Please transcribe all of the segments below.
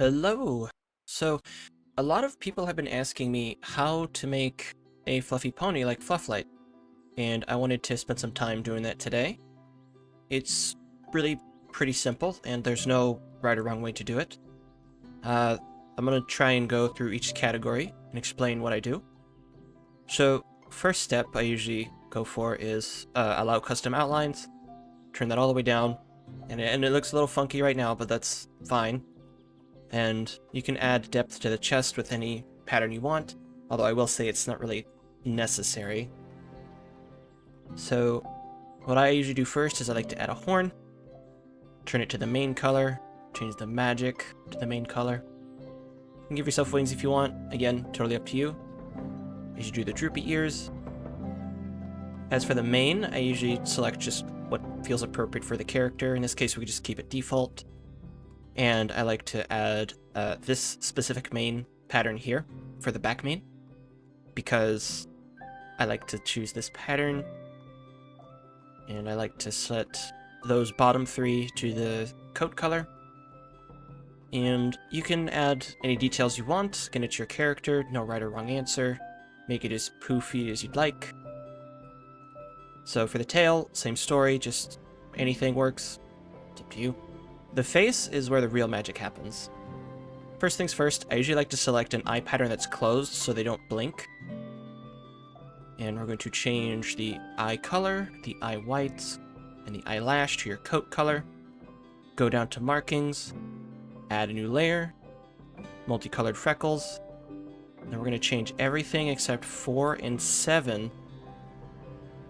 Hello! So, a lot of people have been asking me how to make a fluffy pony like Flufflight, and I wanted to spend some time doing that today. It's really pretty simple, and there's no right or wrong way to do it. I'm gonna try and go through each category and explain what I do. So, first step I usually go for is allow custom outlines, turn that all the way down, and it looks a little funky right now, but that's fine. And you can add depth to the chest with any pattern you want, although I will say it's not really necessary. So what I usually do first is I like to add a horn, turn it to the main color, change the magic to the main color. You can give yourself wings if you want, again, totally up to you. As you do the droopy ears. As for the mane, I usually select just what feels appropriate for the character. In this case, we could just keep it default. And I like to add this specific mane pattern here for the back mane, because I like to choose this pattern, and I like to set those bottom three to the coat color. And you can add any details you want, again, it's your character, no right or wrong answer, make it as poofy as you'd like. So for the tail, same story, just anything works, it's up to you. The face is where the real magic happens. First things first, I usually like to select an eye pattern that's closed so they don't blink. And we're going to change the eye color, the eye whites, and the eyelash to your coat color. Go down to markings, add a new layer, multicolored freckles. Then we're going to change everything except 4 and 7,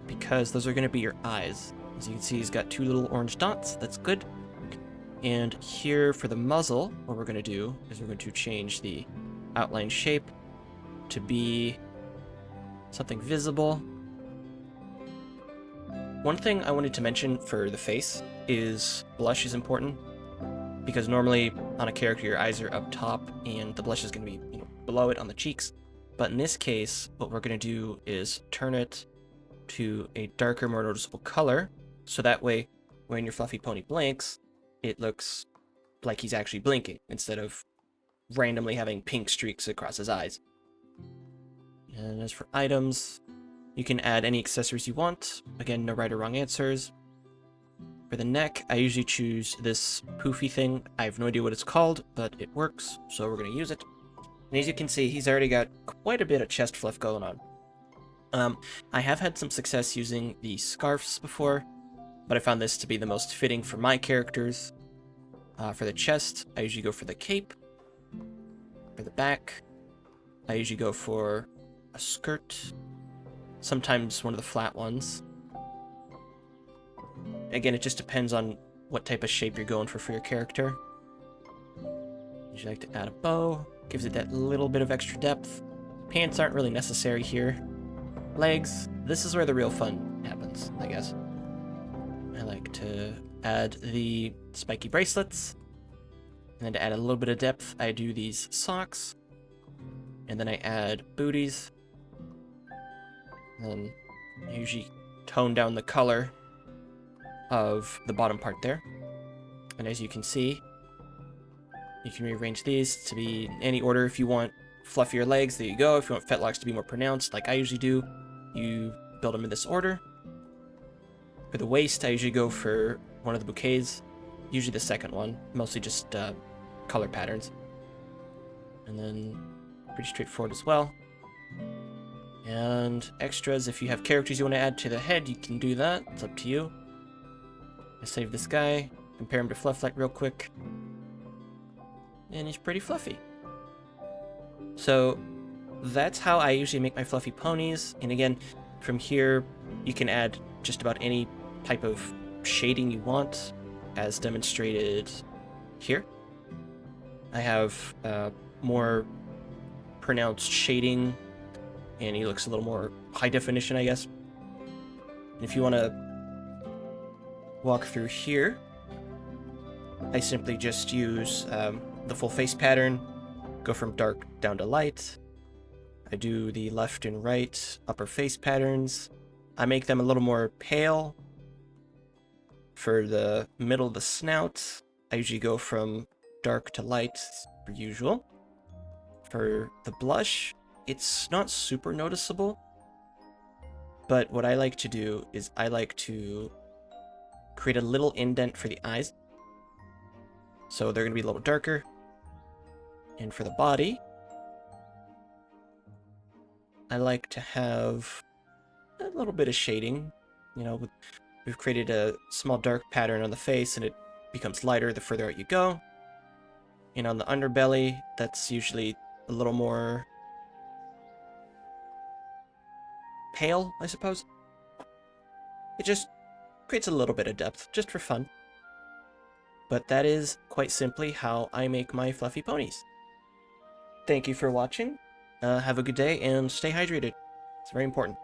because those are going to be your eyes. As you can see, he's got 2 little orange dots, that's good. And here for the muzzle, what we're going to do is we're going to change the outline shape to be something visible. One thing I wanted to mention for the face is blush is important, because normally on a character your eyes are up top and the blush is going to be below it on the cheeks. But in this case, what we're going to do is turn it to a darker, more noticeable color, so that way when your fluffy pony blinks, it looks like he's actually blinking, instead of randomly having pink streaks across his eyes. And as for items, you can add any accessories you want. Again, no right or wrong answers. For the neck, I usually choose this poofy thing. I have no idea what it's called, but it works, so we're going to use it. And as you can see, he's already got quite a bit of chest fluff going on. I have had some success using the scarves before, but I found this to be the most fitting for my characters. For the chest, I usually go for the cape. For the back, I usually go for a skirt, sometimes one of the flat ones. Again, it just depends on what type of shape you're going for your character. Usually like to add a bow, gives it that little bit of extra depth. Pants aren't really necessary here. Legs, this is where the real fun happens, I guess. I like to add the spiky bracelets, and then to add a little bit of depth, I do these socks, and then I add booties, and then I usually tone down the color of the bottom part there. And as you can see, you can rearrange these to be in any order. If you want fluffier legs, there you go. If you want fetlocks to be more pronounced, like I usually do, you build them in this order. For the waist, I usually go for one of the bouquets, usually the second one, mostly just color patterns. And then pretty straightforward as well. And extras, if you have characters you want to add to the head, you can do that. It's up to you. I save this guy, compare him to Flufflight real quick. And he's pretty fluffy. So that's how I usually make my fluffy ponies. And again, from here, you can add just about any type of shading you want, as demonstrated here. I have more pronounced shading, and he looks a little more high definition, I guess. And if you want to walk through here, I simply just use the full face pattern, go from dark down to light. I do the left and right upper face patterns. I make them a little more pale. For the middle of the snout, I usually go from dark to light, per usual. For the blush, it's not super noticeable, but what I like to do is I like to create a little indent for the eyes. So they're going to be a little darker. And for the body, I like to have a little bit of shading. You know, we've created a small dark pattern on the face, and it becomes lighter the further out you go. And on the underbelly, that's usually a little more pale, I suppose. It just creates a little bit of depth, just for fun. But that is quite simply how I make my fluffy ponies. Thank you for watching. Have a good day and stay hydrated. It's very important.